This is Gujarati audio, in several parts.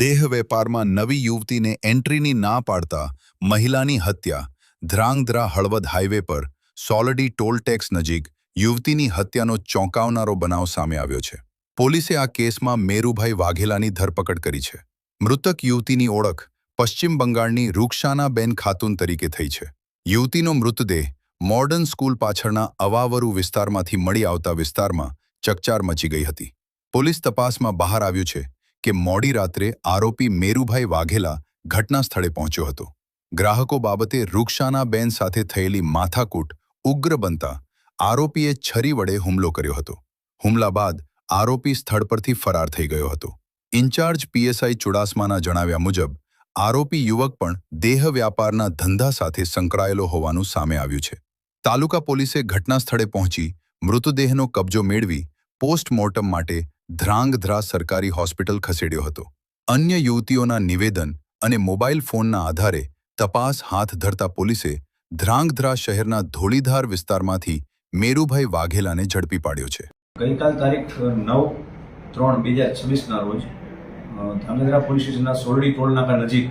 દેહ વેપારમાં નવી યુવતીને એન્ટ્રીની ના પાડતા મહિલાની હત્યા. ધ્રાંગધ્રા હળવદ હાઈવે પર સોલડી ટોલ ટેક્સ નજીક યુવતીની હત્યાનો ચોંકાવનારો બનાવ સામે આવ્યો છે. પોલીસે આ કેસમાં મેરુભાઈ વાઘેલાની ધરપકડ કરી છે. મૃતક યુવતીની ઓળખ પશ્ચિમ બંગાળની રૂક્ષાનાબેન ખાતુન તરીકે થઈ છે. યુવતીનો મૃતદેહ મોર્ડન સ્કૂલ પાછળના અવાવરુ વિસ્તારમાંથી મળી આવતા વિસ્તારમાં ચકચાર મચી ગઈ હતી. પોલીસ તપાસમાં બહાર આવ્યું છે કે મોડી રાત્રે આરોપી મેરુભાઈ વાઘેલા ઘટના સ્થળે પહોંચ્યો હતો. ગ્રાહકો બાબતે રૂક્ષાનાબેન સાથે થયેલી માથાકૂટ ઉગ્ર બનતા આરોપીએ છરી વડે હુમલો કર્યો હતો. હુમલા બાદ આરોપી સ્થળ પરથી ફરાર થઈ ગયો હતો. ઇન્ચાર્જ પીએસઆઈ ચુડાસમાના જણાવ્યા મુજબ આરોપી યુવક પણ દેહ વ્યાપારના ધંધા સાથે સંકળાયેલો હોવાનું સામે આવ્યું છે. તાલુકા પોલીસે ઘટના સ્થળે પહોંચી મૃતદેહનો કબજો મેળવી પોસ્ટમોર્ટમ માટે ધ્રાંગધ્રા સરકારી હોસ્પિટલ ખસેડ્યો હતો. અન્ય યુવતીઓના નિવેદન અને મોબાઈલ ફોનના આધારે તપાસ હાથ ધરતા પોલીસે ધ્રાંગધ્રા શહેરના ધોળીધાર વિસ્તારમાંથી મેરુભાઈ વાઘેલાને ઝડપી પાડ્યો છે. ગઈકાલ તારીખ 9/3/2026ના રોજ ધ્રાંગધ્રા પોલીસ સ્ટેશનના સોરડી ટોલ નાકા નજીક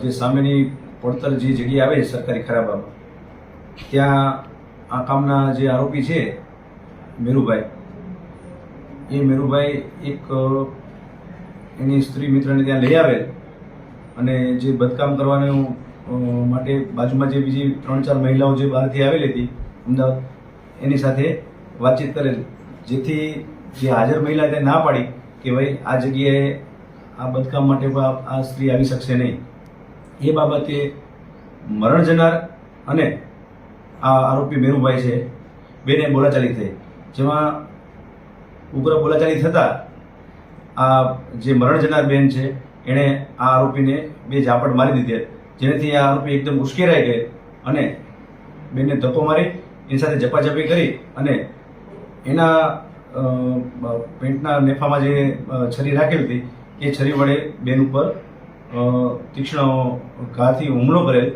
જે સામેની પડતર જે જગ્યા આવે છે સરકારી ખરાબામાં, ત્યાં આ કામના જે આરોપી છે મેરુભાઈ, એ મેરુભાઈ એક એની સ્ત્રી મિત્રને ત્યાં લઈ આવેલ અને જે બદકામ કરવાનું માટે બાજુમાં જે બીજી 3-4 મહિલાઓ જે બહારથી આવેલી હતી અમદાવાદ, એની સાથે વાતચીત કરેલ, જેથી જે હાજર મહિલા તે ના પાડી કે ભાઈ આ જગ્યાએ આ બદકામ માટે આ સ્ત્રી આવી શકશે નહીં. એ બાબતે મરણ જનાર અને આ આરોપી મેરુભાઈ છે બેને બોલાચાલી થઈ, જેમાં ઉગ્ર બોલાચાલી થતાં આ જે મરણ જનાર બેન છે એણે આ આરોપીને 2 ઝાપટ મારી દીધી, જેનાથી આ આરોપી એકદમ ઉશ્કેરાઈ ગઈ અને બેનને ધક્કો મારી એની સાથે ઝપાઝપી કરી અને એના પેન્ટના નેફામાં જે છરી રાખેલી હતી એ છરી વડે બેન ઉપર તીક્ષ્ણ ઘાથી હુમલો કરેલ,